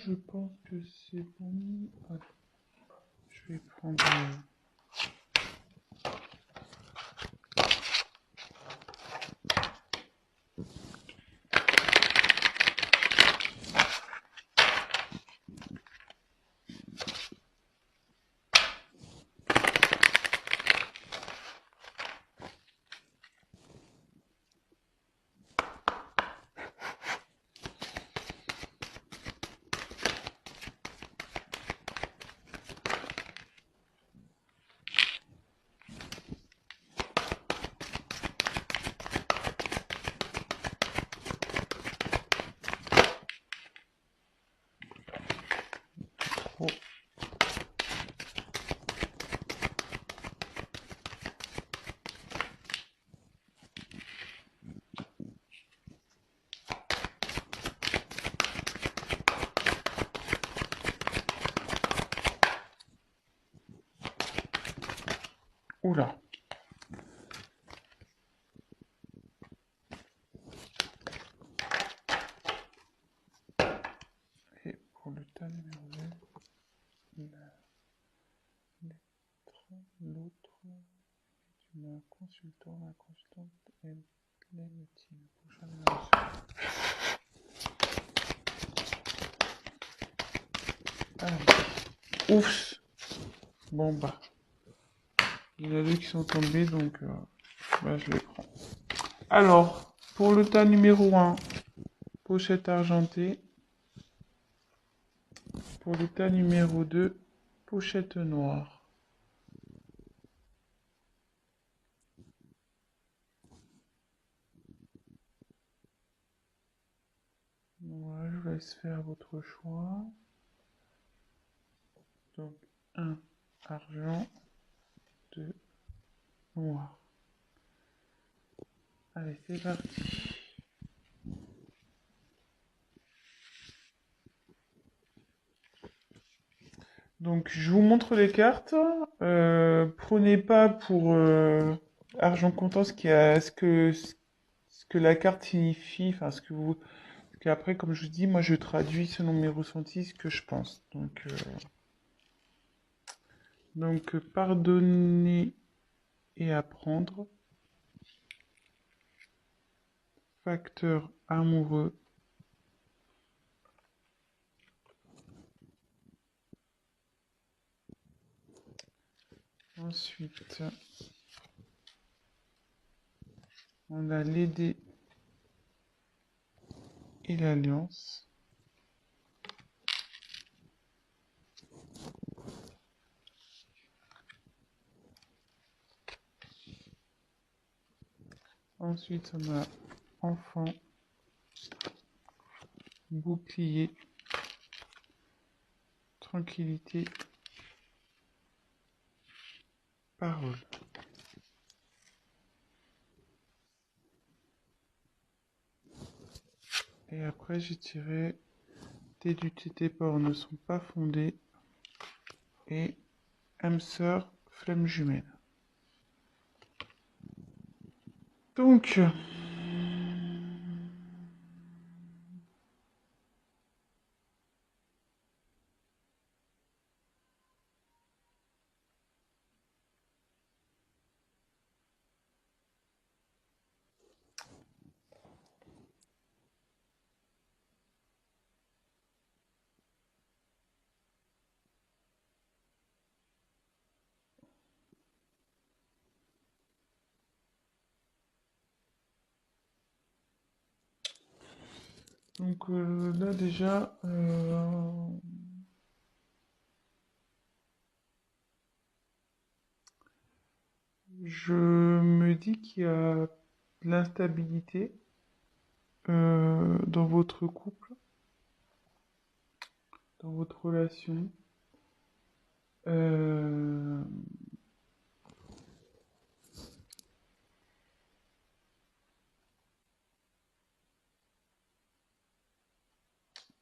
je pense que c'est bon. Allez, je vais prendre... trop. Oula. Et pour le tas numéro 2, l'autre, tu mets un consultant, la consultante, elle l'aime-t-il? Prochain numéro. Ah, ouf. Bon bah, il y a deux qui sont tombés, donc bah, je les prends. Alors, pour le tas numéro 1, pochette argentée. Pour le tas numéro 2, pochette noire. Voilà, je vous laisse faire votre choix. Donc, 1 argent, 2 noir. Allez, c'est parti. Donc, je vous montre les cartes. Prenez pas pour argent comptant ce que la carte signifie, enfin ce que vous. Parce qu'après, comme je vous dis, moi je traduis selon mes ressentis ce que je pense. Donc pardonner et apprendre. Facteur amoureux. Ensuite, on a l'aider et l'alliance. Ensuite, on a enfant, bouclier, tranquillité, parole. Et après, j'ai tiré tes du port ne sont pas fondés et âme sœur, flamme jumelle. Donc, là déjà, je me dis qu'il y a de l'instabilité dans votre couple, dans votre relation.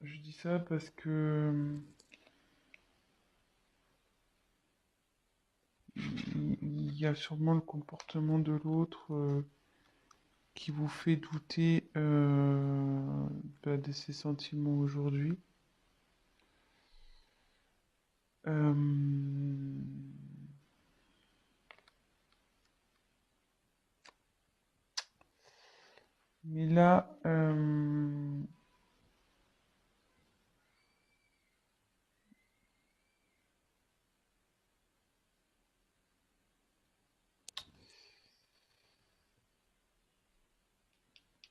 Je dis ça parce que il y a sûrement le comportement de l'autre qui vous fait douter de ses sentiments aujourd'hui. Euh, mais là,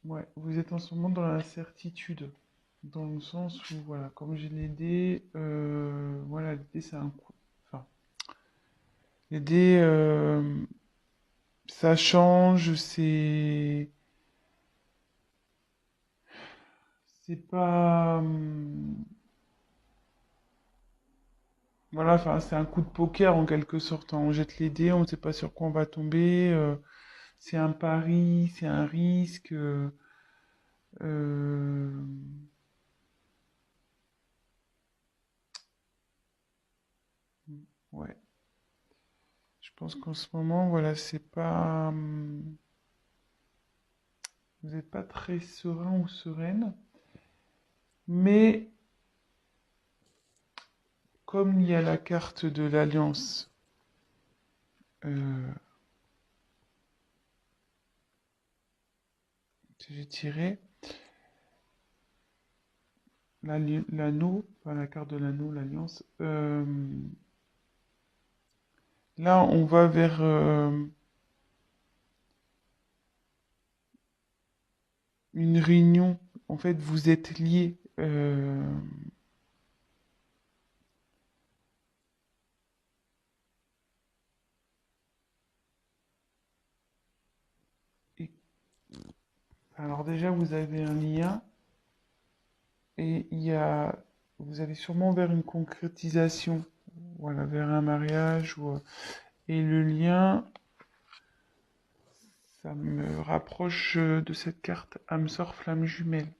ouais, vous êtes en ce moment dans l'incertitude. Dans le sens où, voilà, comme j'ai les dés, voilà, les dés, c'est un coup. Enfin, les dés, ça change, c'est pas, voilà, enfin, c'est un coup de poker en quelque sorte, hein. On jette les dés, on ne sait pas sur quoi on va tomber. C'est un pari, c'est un risque. Euh, ouais, je pense qu'en ce moment, voilà, c'est pas, vous n'êtes pas très serein ou sereine, mais comme il y a la carte de l'alliance euh, que j'ai tirée, l'anneau, pas la carte de l'anneau, l'alliance, là, on va vers une réunion. En fait, vous êtes liés. Et- alors déjà, vous avez un lien et vous allez sûrement vers une concrétisation, voilà, vers un mariage et le lien, ça me rapproche de cette carte âme sœur flamme jumelle.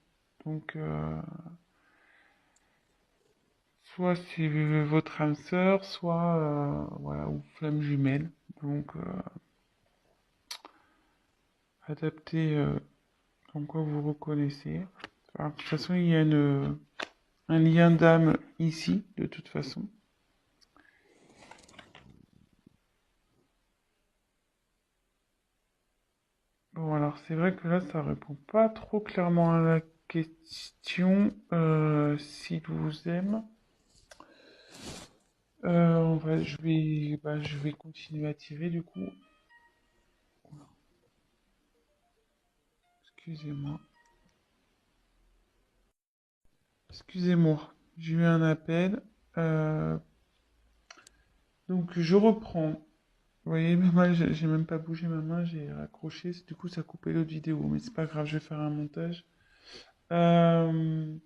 Donc, soit c'est votre âme sœur, soit voilà, ou flamme jumelle. Donc, adapté comme quoi vous reconnaissez. Alors, de toute façon, il y a un lien d'âme ici, de toute façon. Bon, alors c'est vrai que là, ça répond pas trop clairement à la question s'il vous aime. Je vais continuer à tirer du coup. Excusez-moi. Excusez-moi. J'ai eu un appel. Euh, donc je reprends. Vous voyez, même moi, j'ai même pas bougé ma main, j'ai raccroché. Du coup, ça a coupé l'autre vidéo, mais c'est pas grave, je vais faire un montage. Euh,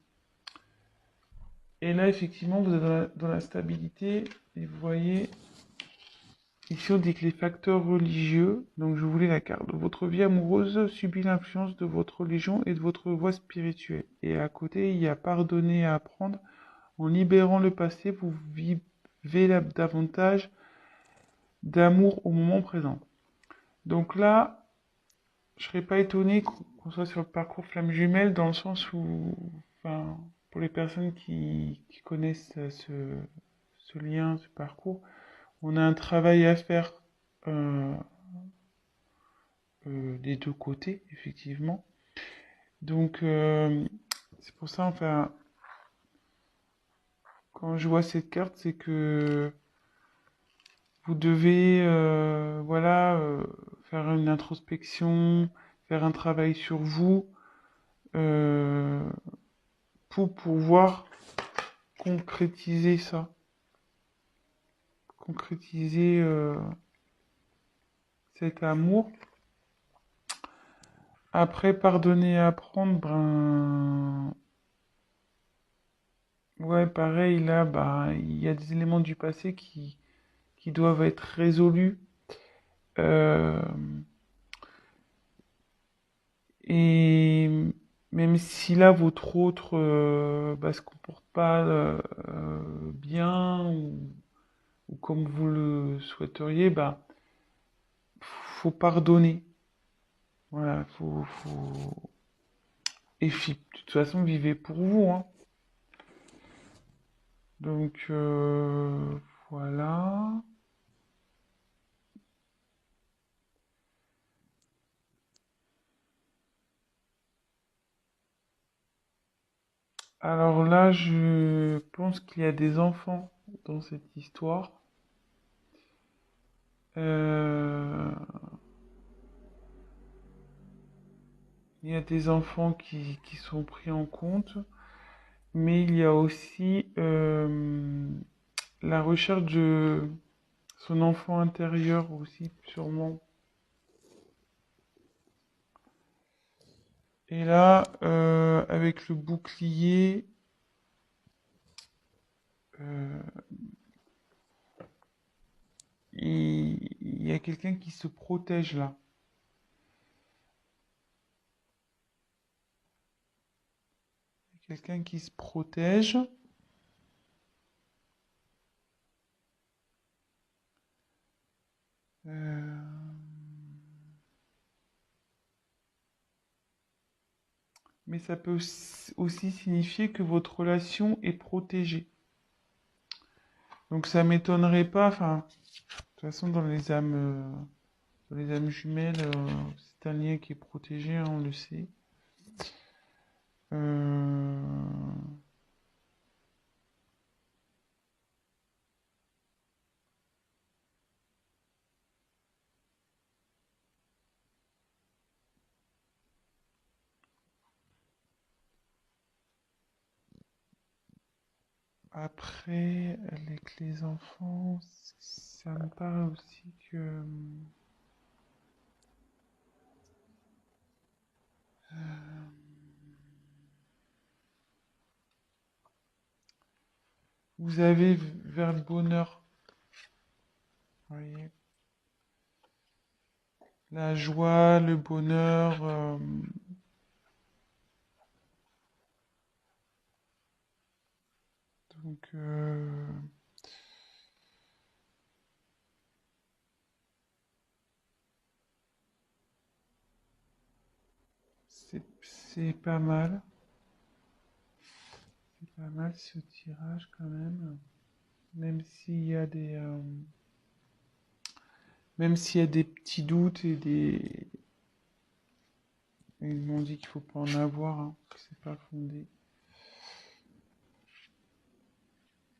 et là, effectivement, vous êtes dans la stabilité. Et vous voyez, ici, on dit que les facteurs religieux, donc je voulais la carte, votre vie amoureuse subit l'influence de votre religion et de votre voie spirituelle. Et à côté, il y a pardonner et apprendre. En libérant le passé, vous vivez davantage d'amour au moment présent. Donc là, je serais pas étonné qu'on soit sur le parcours flamme jumelle dans le sens où, enfin, pour les personnes qui connaissent ce lien, ce parcours, on a un travail à faire euh, des deux côtés, effectivement. Donc, c'est pour ça, enfin, quand je vois cette carte, c'est que vous devez, voilà, faire une introspection, faire un travail sur vous, euh, pour pouvoir concrétiser ça, concrétiser cet amour. Après, pardonner et apprendre, ben, ouais, pareil, là, bah, il y a des éléments du passé qui doivent être résolus. Euh, et même si là, votre autre bah, se comporte pas bien ou comme vous le souhaiteriez, bah, faut pardonner. Voilà, faut... Et puis, de toute façon, vivez pour vous, hein. Donc, Voilà. Alors là, je pense qu'il y a des enfants dans cette histoire. Euh, il y a des enfants qui sont pris en compte, mais il y a aussi la recherche de son enfant intérieur aussi, sûrement. Et là, avec le bouclier, euh, il y a quelqu'un qui se protège là. Quelqu'un qui se protège. Euh, mais ça peut aussi signifier que votre relation est protégée. Donc ça m'étonnerait pas, enfin, de toute façon dans les âmes jumelles, c'est un lien qui est protégé, hein, on le sait. Euh, Après, avec les enfants, ça me paraît aussi que vous avez vers le bonheur, voyez, la joie, le bonheur. Donc, c'est pas mal. C'est pas mal ce tirage quand même. Même s'il y a même s'il y a des petits doutes et des, ils m'ont dit qu'il faut pas en avoir, hein, que c'est pas fondé.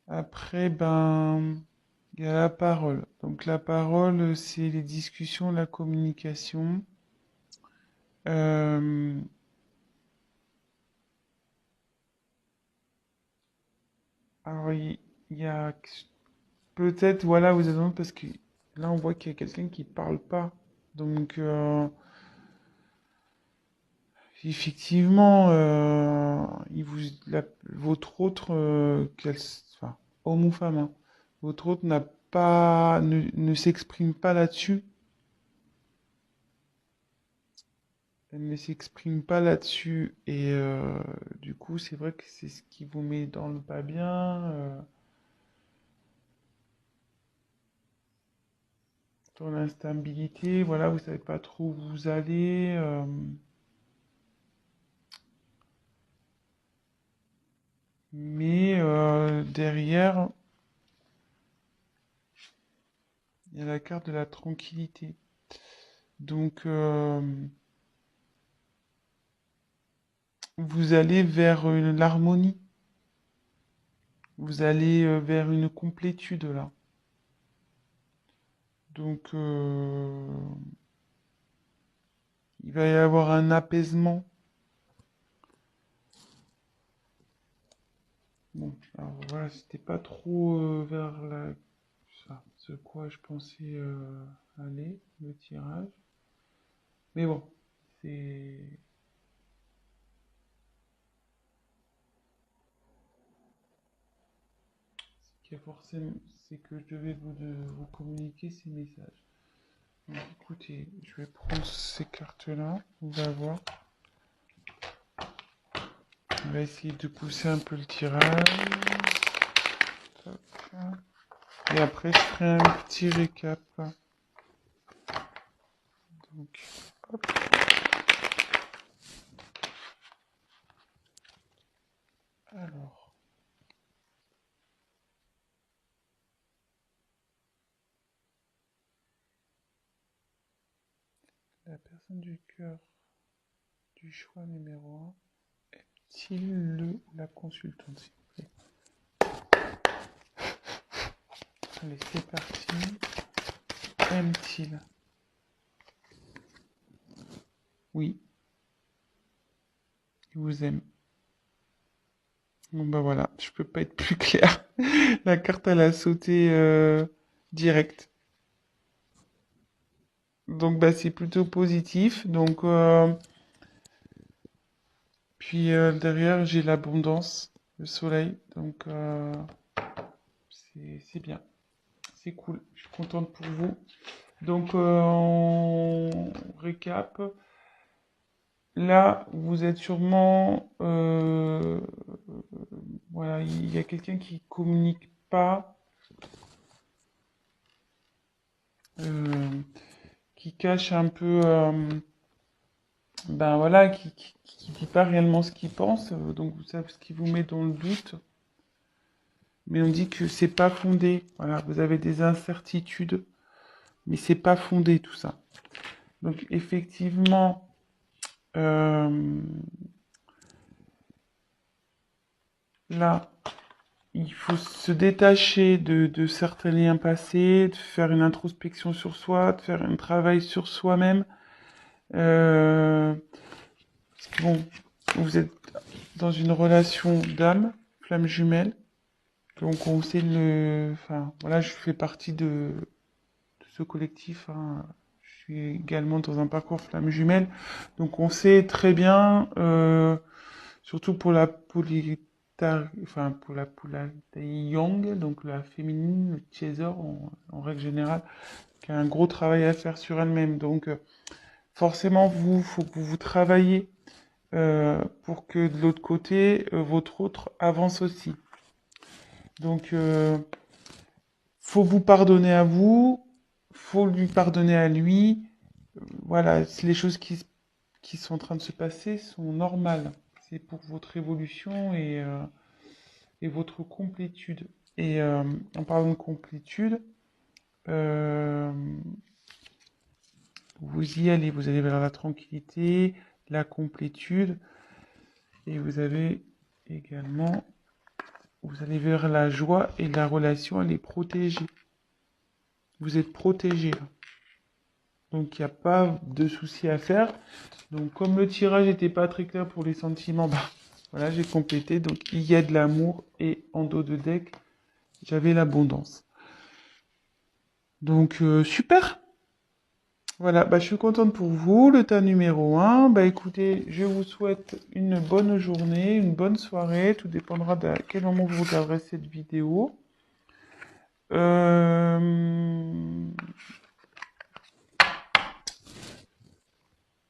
Après, ben, il y a la parole. Donc la parole, c'est les discussions, la communication. Euh, alors il y a peut-être, voilà, vous avez raison, parce que là on voit qu'il y a quelqu'un qui parle pas. Donc effectivement, votre autre, enfin, homme ou femme, hein, votre autre n'a pas, ne s'exprime pas là-dessus. Elle ne s'exprime pas là-dessus. Et du coup, c'est vrai que c'est ce qui vous met dans le pas bien, dans l'instabilité. Voilà, vous savez pas trop où vous allez. Mais derrière, il y a la carte de la tranquillité. Donc, vous allez vers l'harmonie. Vous allez vers une complétude là. Donc, il va y avoir un apaisement. Bon, alors voilà, c'était pas trop vers ce quoi je pensais aller, le tirage. Mais bon, c'est ce qui est forcément, c'est que je devais vous communiquer ces messages. Donc, écoutez, je vais prendre ces cartes-là, on va voir. On va essayer de pousser un peu le tirage. Tac. Et après, je ferai un petit récap. Donc, hop. Alors, La personne du cœur du choix numéro un est-il le ou la consultante, s'il vous plaît? Allez, c'est parti. Aime-t-il? Oui, il vous aime. Bon bah voilà, je peux pas être plus clair. La carte elle a sauté direct. Donc bah c'est plutôt positif. Donc puis derrière j'ai l'abondance, le soleil. Donc c'est bien, c'est cool. Je suis contente pour vous. Donc on récap. Là vous êtes sûrement voilà, il y a quelqu'un qui communique pas. euh, qui cache un peu, ben voilà, qui dit pas réellement ce qu'il pense, donc vous savez ce qui vous met dans le doute, mais on dit que c'est pas fondé, voilà, vous avez des incertitudes, mais c'est pas fondé tout ça. Donc effectivement, euh, là, il faut se détacher de certains liens passés, de faire une introspection sur soi, de faire un travail sur soi-même. Euh, Parce que bon, vous êtes dans une relation d'âme, flamme jumelle. Donc on sait le... Enfin, voilà, je fais partie de ce collectif, hein. Je suis également dans un parcours flamme jumelle. Donc on sait très bien, surtout pour la enfin pour la polarité yang, donc la féminine, le chaser en règle générale, qui a un gros travail à faire sur elle-même. Donc forcément, faut que vous travaillez pour que de l'autre côté, votre autre avance aussi. Donc, faut vous pardonner à vous, faut lui pardonner à lui. Voilà, les choses qui sont en train de se passer sont normales. C'est pour votre évolution et votre complétude. Et en parlant de complétude, euh, vous y allez, vous allez vers la tranquillité, la complétude, et vous avez également, vous allez vers la joie et la relation, elle est protégée. Vous êtes protégé. Donc il n'y a pas de souci à faire. Donc comme le tirage n'était pas très clair pour les sentiments, bah, voilà, j'ai complété. Donc il y a de l'amour et en dos de deck, j'avais l'abondance. Donc super. Voilà, bah, je suis contente pour vous. Le tas numéro un. Bah écoutez, je vous souhaite une bonne journée, une bonne soirée. Tout dépendra de à quel moment vous regarderez cette vidéo. Euh...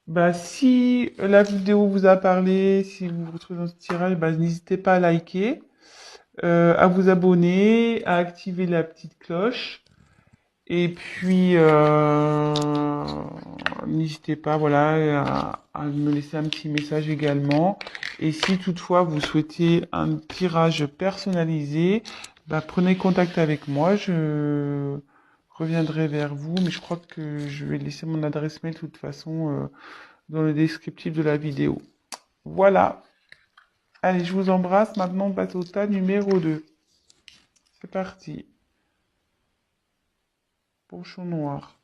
Bah, si la vidéo vous a parlé, si vous vous retrouvez dans ce tirage, bah, n'hésitez pas à liker, à vous abonner, à activer la petite cloche. Et puis, n'hésitez pas, voilà, à me laisser un petit message également. Et si toutefois vous souhaitez un tirage personnalisé, bah, prenez contact avec moi. Je reviendrai vers vous, mais je crois que je vais laisser mon adresse mail de toute façon dans le descriptif de la vidéo. Voilà. Allez, je vous embrasse. Maintenant, on passe au tas numéro 2. C'est parti. Pochon noir.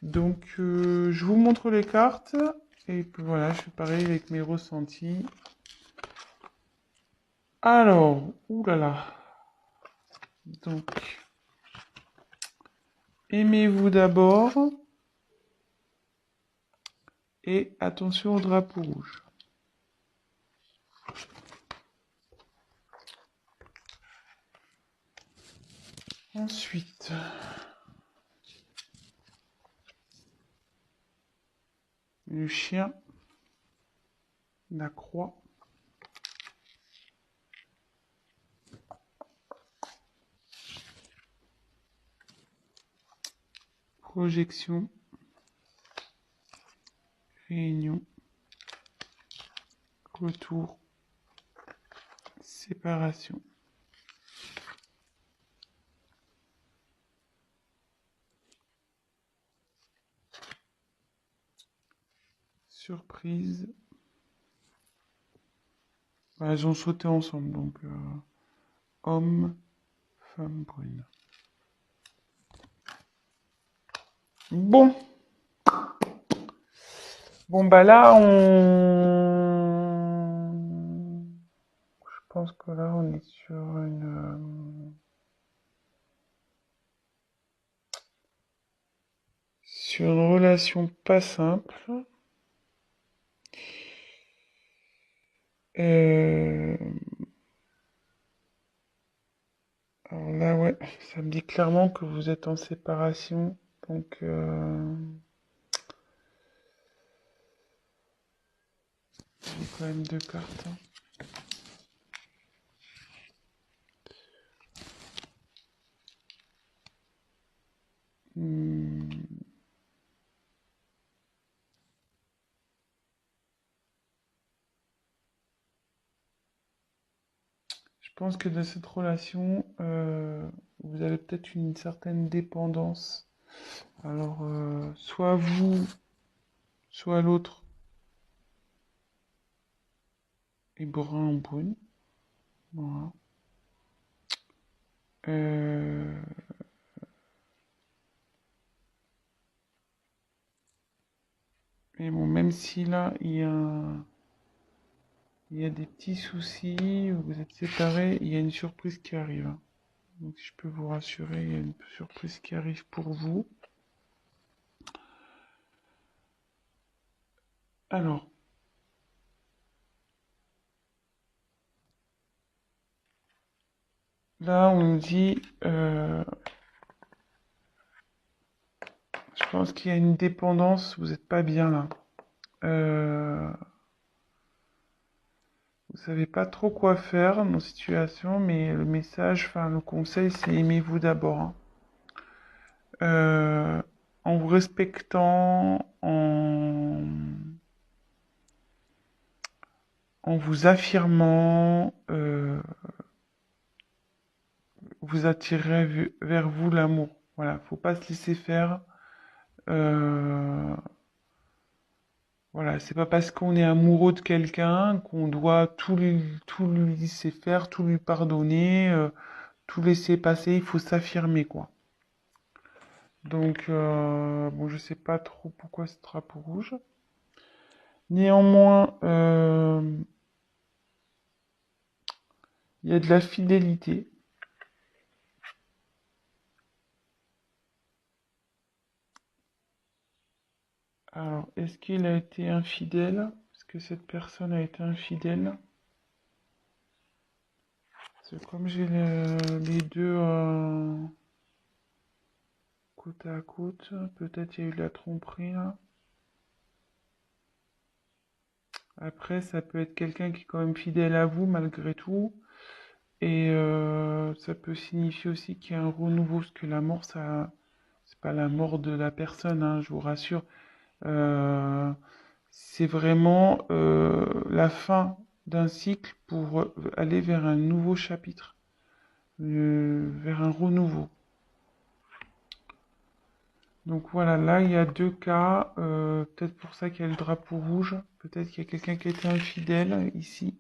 Donc, je vous montre les cartes. Et puis voilà, je fais pareil avec mes ressentis. Alors, oulala. Donc, aimez-vous d'abord. Et attention au drapeau rouge. Ensuite, le chien, la croix, projection, réunion, retour, séparation. surprise. Bah, elles ont sauté ensemble, donc homme, femme brune. Bon, bon bah là je pense que là on est sur une relation pas simple. Euh, alors là ouais, ça me dit clairement que vous êtes en séparation, donc j'ai quand même deux cartes. Hmm. Je pense que dans cette relation, vous avez peut-être une certaine dépendance. Alors, soit vous, soit l'autre est brun ou brune. Voilà. Euh, mais bon, même si là, il y a des petits soucis, ou vous êtes séparés, il y a une surprise qui arrive, hein. Donc, si je peux vous rassurer, il y a une surprise qui arrive pour vous. Alors, là, on nous dit, je pense qu'il y a une dépendance, vous n'êtes pas bien là. Euh, Vous savez pas trop quoi faire dans cette situation, mais le message, enfin le conseil, c'est aimez-vous d'abord, hein. Euh, En vous respectant, en vous affirmant, vous attirez vers vous l'amour. Voilà, faut pas se laisser faire. Euh, voilà, c'est pas parce qu'on est amoureux de quelqu'un qu'on doit tout lui laisser faire, tout lui pardonner, tout laisser passer. Il faut s'affirmer, quoi. Donc, bon, je sais pas trop pourquoi ce drapeau rouge. Néanmoins, il y a de la fidélité. Alors, est-ce qu'il a été infidèle? Est-ce que cette personne a été infidèle? C'est comme j'ai les deux côte à côte, peut-être il y a eu de la tromperie là. Après, ça peut être quelqu'un qui est quand même fidèle à vous malgré tout. Et ça peut signifier aussi qu'il y a un renouveau, parce que la mort, ça, c'est pas la mort de la personne, hein, je vous rassure. Euh, c'est vraiment la fin d'un cycle pour aller vers un nouveau chapitre, vers un renouveau. Donc voilà, là il y a deux cas, peut-être pour ça qu'il y a le drapeau rouge, peut-être qu'il y a quelqu'un qui a été infidèle ici.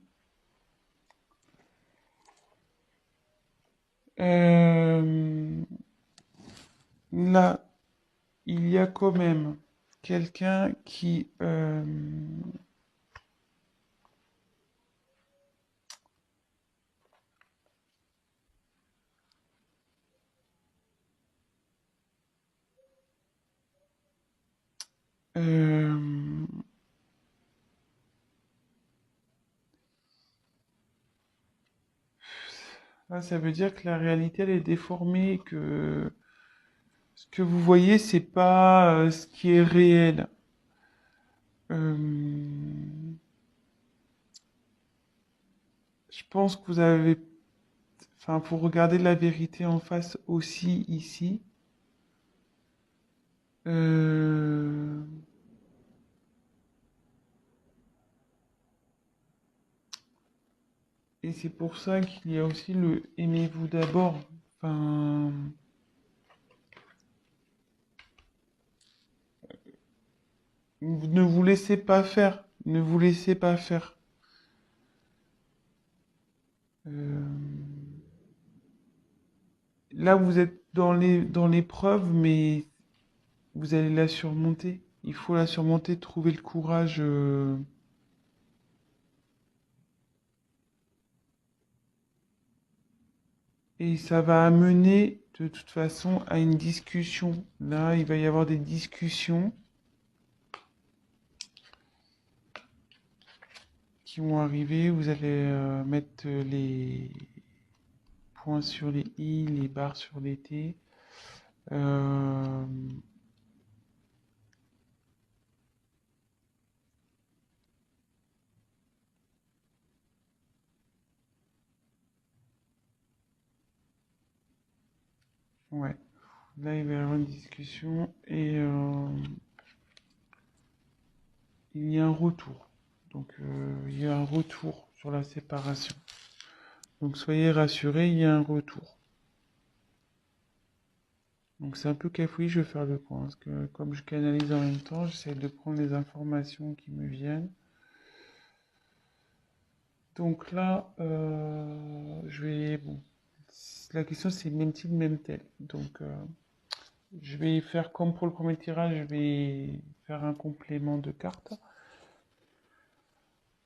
Euh, Là, il y a quand même quelqu'un qui euh, là, ça veut dire que la réalité elle est déformée, et que ce que vous voyez c'est pas ce qui est réel. Euh, je pense que vous avez, enfin, faut regarder la vérité en face aussi ici. Euh, et c'est pour ça qu'il y a aussi le aimez-vous d'abord. Enfin, Ne vous laissez pas faire. Ne vous laissez pas faire. Euh, Là, vous êtes dans l'épreuve, mais vous allez la surmonter. Il faut la surmonter, trouver le courage. Et ça va amener de toute façon à une discussion. Là, il va y avoir des discussions qui vont arriver. Vous allez mettre les points sur les i, les barres sur les t. Euh, ouais. Là, il va y avoir une discussion et il y a un retour. Donc, il y a un retour sur la séparation. Donc, soyez rassurés, il y a un retour. Donc, c'est un peu cafouillé, je vais faire le point. Parce que comme je canalise en même temps, j'essaie de prendre les informations qui me viennent. Donc là, je vais... Bon, la question c'est même type, même tel. Donc, je vais faire comme pour le premier tirage, je vais faire un complément de cartes.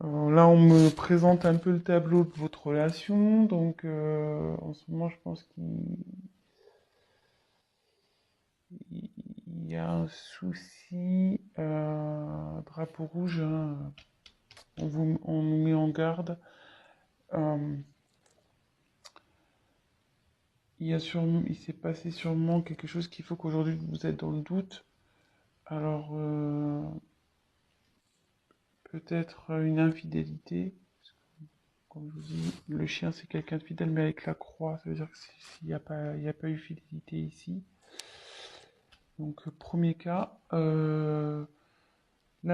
Là, on me présente un peu le tableau de votre relation. Donc, en ce moment, je pense qu'il y a un souci. Drapeau rouge, hein. On nous met en garde. Euh, il s'est passé sûrement quelque chose qu'il faut qu'aujourd'hui vous êtes dans le doute. Alors, peut-être une infidélité. Comme je vous dis, le chien c'est quelqu'un de fidèle, mais avec la croix, ça veut dire que il y a pas eu fidélité ici. Donc, premier cas. Là,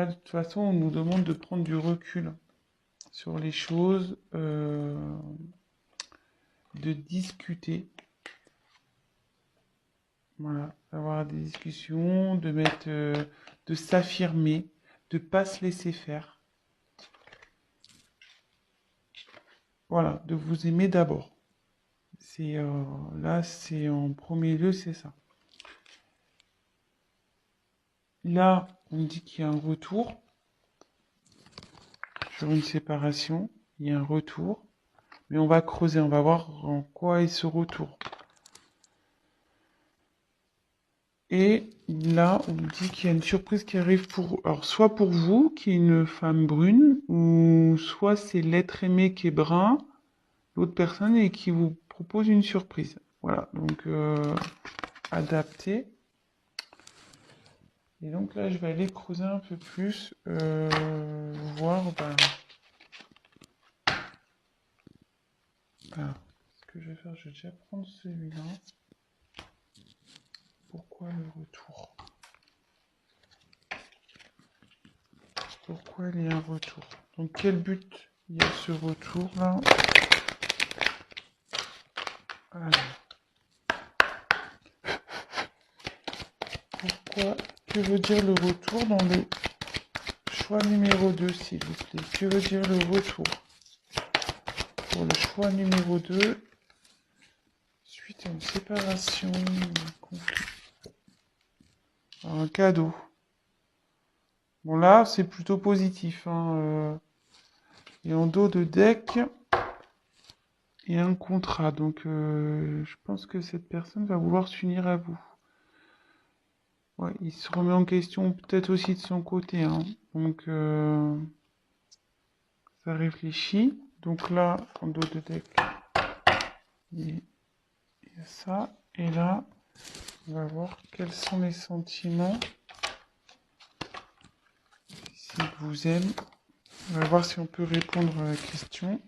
de toute façon, on nous demande de prendre du recul sur les choses, de discuter. Voilà, d'avoir des discussions, de s'affirmer, de pas se laisser faire. Voilà, de vous aimer d'abord. C'est là, c'est en premier lieu, c'est ça. Là, on me dit qu'il y a un retour sur une séparation. Il y a un retour, mais on va creuser, on va voir en quoi est ce retour. Et là, on me dit qu'il y a une surprise qui arrive alors soit pour vous, qui est une femme brune, ou soit c'est l'être aimé qui est brun, l'autre personne, et qui vous propose une surprise. Voilà, donc adapté. Et donc là, je vais aller creuser un peu plus, voir, ce que je vais faire, je vais déjà prendre celui-là. Pourquoi le retour? Pourquoi il y a un retour? Donc quel but il y a ce retour-là? Pourquoi? Que veut dire le retour dans le choix numéro 2, s'il vous plaît? Que veut dire le retour? Pour le choix numéro 2, suite à une séparation, un conflit. Un cadeau. Bon là, c'est plutôt positif, hein. Et en dos de deck, il y a un contrat. Donc je pense que cette personne va vouloir s'unir à vous. Ouais, il se remet en question peut-être aussi de son côté, hein. Donc ça réfléchit. Donc là, en dos de deck, il y a ça. Et là, on va voir quels sont les sentiments. S'il vous aime. On va voir si on peut répondre à la question.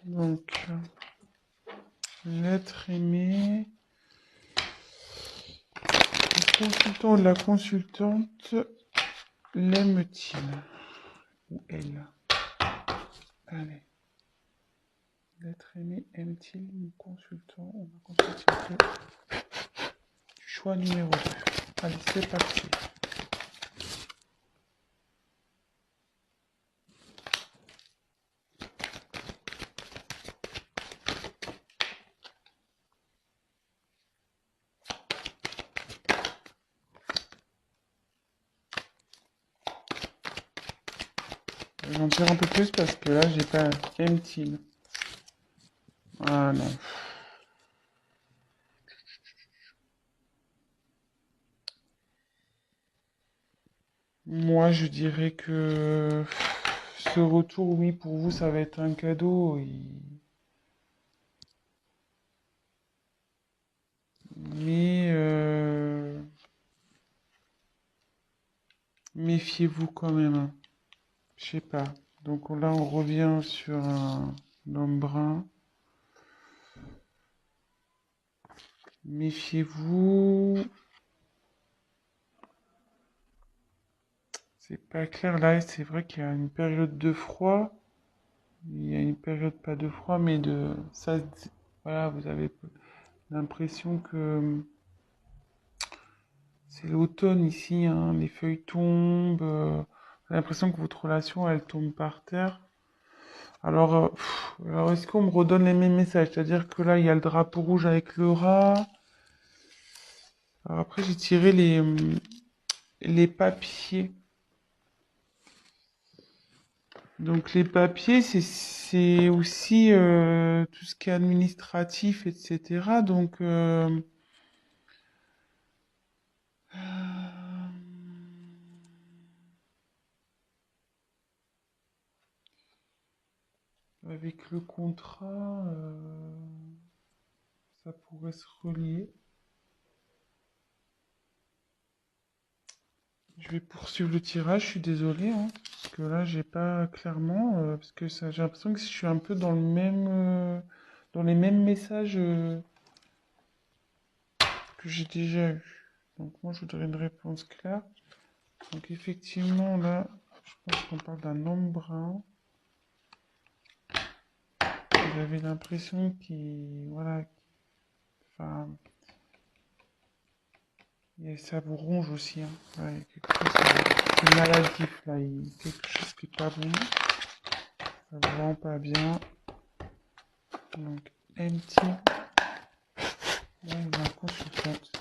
Donc, l'être aimé. Le consultant ou la consultante l'aime-t-il? Ou elle? Allez. L'être aimé aime-t-il mon consultant? On va consulter un peu. Choix numéro 2. Allez, c'est parti. J'en tire un peu plus parce que là, j'ai pas aime-t-il. Ah non. Moi, je dirais que ce retour, oui, pour vous, ça va être un cadeau. Mais méfiez-vous quand même, hein. Je sais pas. Donc là, on revient sur un homme brun. Méfiez-vous. C'est pas clair là. C'est vrai qu'il y a une période de froid. Il y a une période pas de froid, mais de ça. Voilà, vous avez l'impression que c'est l'automne ici, hein. Les feuilles tombent. J'ai l'impression que votre relation, elle tombe par terre. Alors est-ce qu'on me redonne les mêmes messages? C'est-à-dire que là, il y a le drapeau rouge avec le rat. Alors après, j'ai tiré les papiers. Donc les papiers, c'est aussi tout ce qui est administratif, etc. Donc avec le contrat, ça pourrait se relier. Je vais poursuivre le tirage, je suis désolé, hein, parce que là, j'ai pas clairement, parce que ça, j'ai l'impression que je suis un peu dans le même, dans les mêmes messages que j'ai déjà eu. Donc moi, je voudrais une réponse claire. Donc effectivement, là, je pense qu'on parle d'un homme brun. J'avais l'impression qu'il, voilà, enfin, ça vous ronge aussi, hein. Ouais, il y a quelque chose de maladif là, quelque chose qui est pas bon, ça vous rend pas bien. Donc, empty, là, il y a un consultante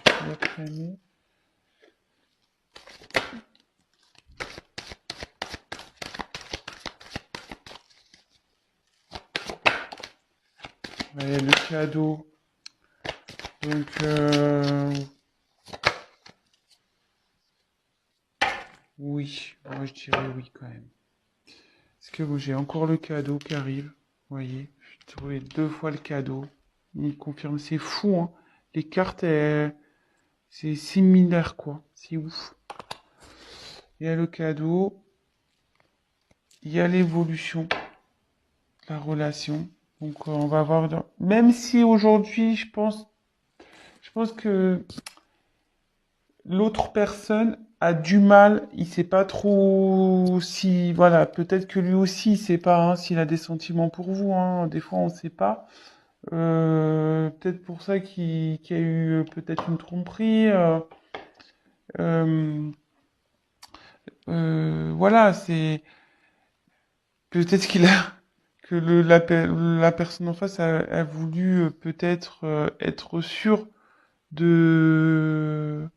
qui va traîner. Ouais, le cadeau. Donc, oui, moi je dirais oui quand même. Parce que j'ai encore le cadeau qui arrive. Vous voyez, j'ai trouvé 2 fois le cadeau. Il confirme, c'est fou, hein. Les cartes, c'est similaire, quoi. C'est ouf. Il y a le cadeau, il y a l'évolution de la relation. Donc, on va voir. Même si aujourd'hui, je pense que l'autre personne a du mal, il sait pas trop si, voilà, peut-être que lui aussi, il sait pas, hein, s'il a des sentiments pour vous, hein. Des fois, on sait pas. Peut-être pour ça qu'il y a eu peut-être une tromperie. Euh, voilà, c'est peut-être qu'il a que la personne en face a voulu peut-être être sûr de,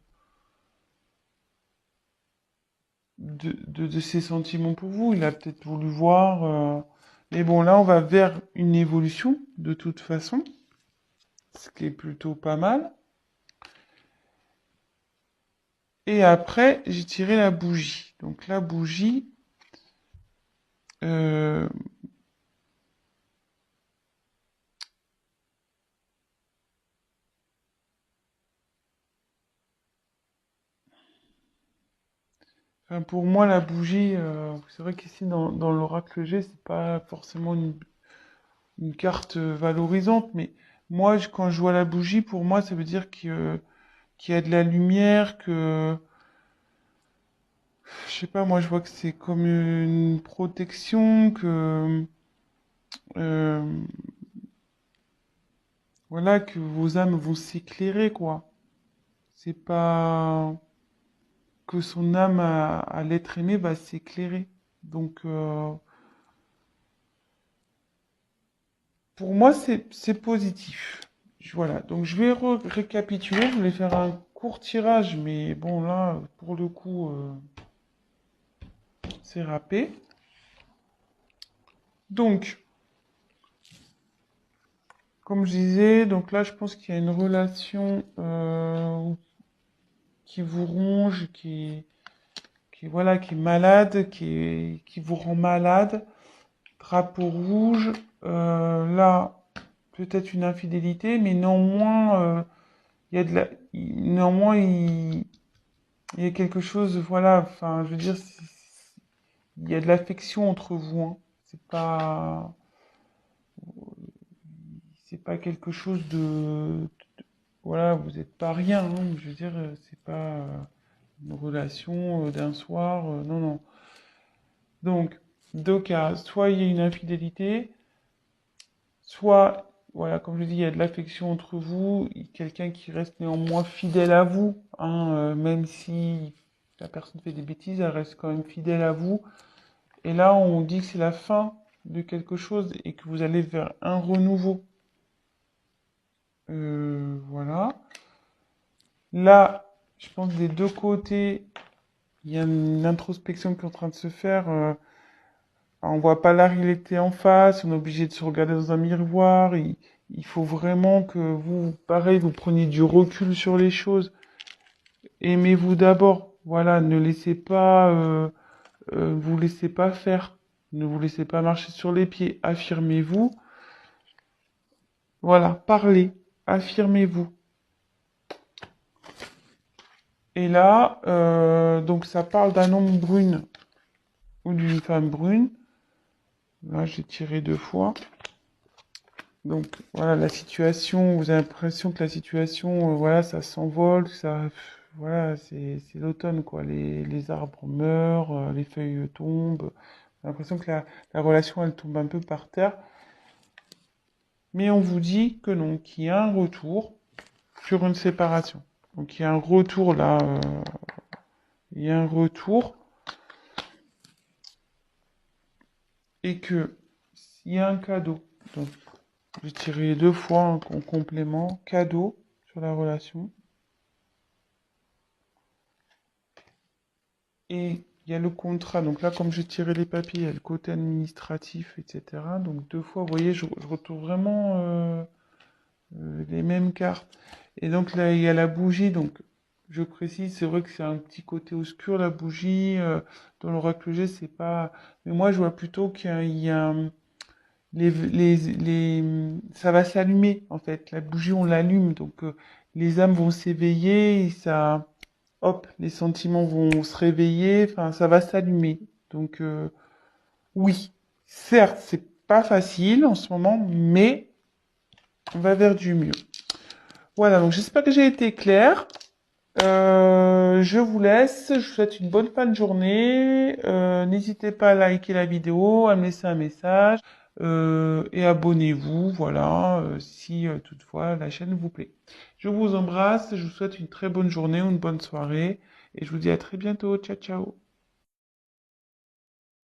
de ses sentiments pour vous. Il a peut-être voulu voir. Mais bon, là, on va vers une évolution de toute façon, ce qui est plutôt pas mal. Et après, j'ai tiré la bougie. Donc la bougie, euh, enfin, pour moi, la bougie, c'est vrai qu'ici, dans l'oracle G, c'est pas forcément une carte valorisante, mais moi, quand je vois la bougie, pour moi, ça veut dire qu'il y a de la lumière, que, je sais pas, moi, je vois que c'est comme une protection, que, euh, voilà, que vos âmes vont s'éclairer, quoi. C'est pas que son âme à l'être aimé va s'éclairer. Donc, pour moi, c'est positif. Voilà, donc je vais récapituler, je vais faire un court tirage, mais bon, là, pour le coup, c'est râpé. Donc, comme je disais, donc là, je pense qu'il y a une relation qui vous ronge, voilà, qui est malade, qui vous rend malade. Drapeau rouge, là, peut-être une infidélité, mais néanmoins, il y a de la, néanmoins, il y a quelque chose, voilà, enfin, je veux dire, il y a de l'affection entre vous, hein. C'est pas, c'est pas quelque chose voilà, vous n'êtes pas rien, hein. Je veux dire, c'est pas une relation d'un soir, non, non. Donc, deux cas, soit il y a une infidélité, soit, voilà, comme je dis, il y a de l'affection entre vous, quelqu'un qui reste néanmoins fidèle à vous, hein, même si la personne fait des bêtises, elle reste quand même fidèle à vous. Et là, on dit que c'est la fin de quelque chose et que vous allez vers un renouveau. Voilà. Là, je pense des deux côtés, il y a une introspection qui est en train de se faire. On voit pas la réalité en face, on est obligé de se regarder dans un miroir. Il faut vraiment que vous, pareil, vous preniez du recul sur les choses. Aimez-vous d'abord. Voilà, ne laissez pas, vous laissez pas faire. Ne vous laissez pas marcher sur les pieds. Affirmez-vous. Voilà, parlez. Affirmez-vous. Et là, donc ça parle d'un homme brune ou d'une femme brune. Là, j'ai tiré deux fois. Donc voilà, la situation, vous avez l'impression que la situation, voilà, ça s'envole, ça, voilà, c'est l'automne, quoi. Les arbres meurent, les feuilles tombent. J'ai l'impression que la relation, elle tombe un peu par terre. Mais on vous dit que non, qu'il y a un retour sur une séparation. Donc il y a un retour là, il y a un retour et que s'il y a un cadeau. Donc j'ai tiré deux fois en complément, cadeau sur la relation. Et il y a le contrat. Donc là, comme j'ai tiré les papiers, il y a le côté administratif, etc. Donc deux fois, vous voyez, je retrouve vraiment les mêmes cartes. Et donc là, il y a la bougie. Donc je précise, c'est vrai que c'est un petit côté obscur, la bougie. Dans l'oracle G, c'est pas... Mais moi, je vois plutôt qu'il y a ça va s'allumer, en fait. La bougie, on l'allume. Donc les âmes vont s'éveiller et ça... Hop, les sentiments vont se réveiller, enfin, ça va s'allumer. Donc, oui, certes, c'est pas facile en ce moment, mais on va vers du mieux. Voilà, donc j'espère que j'ai été claire. Je vous laisse, je vous souhaite une bonne fin de journée. N'hésitez pas à liker la vidéo, à me laisser un message et abonnez-vous, voilà, si toutefois la chaîne vous plaît. Je vous embrasse, je vous souhaite une très bonne journée ou une bonne soirée et je vous dis à très bientôt. Ciao, ciao.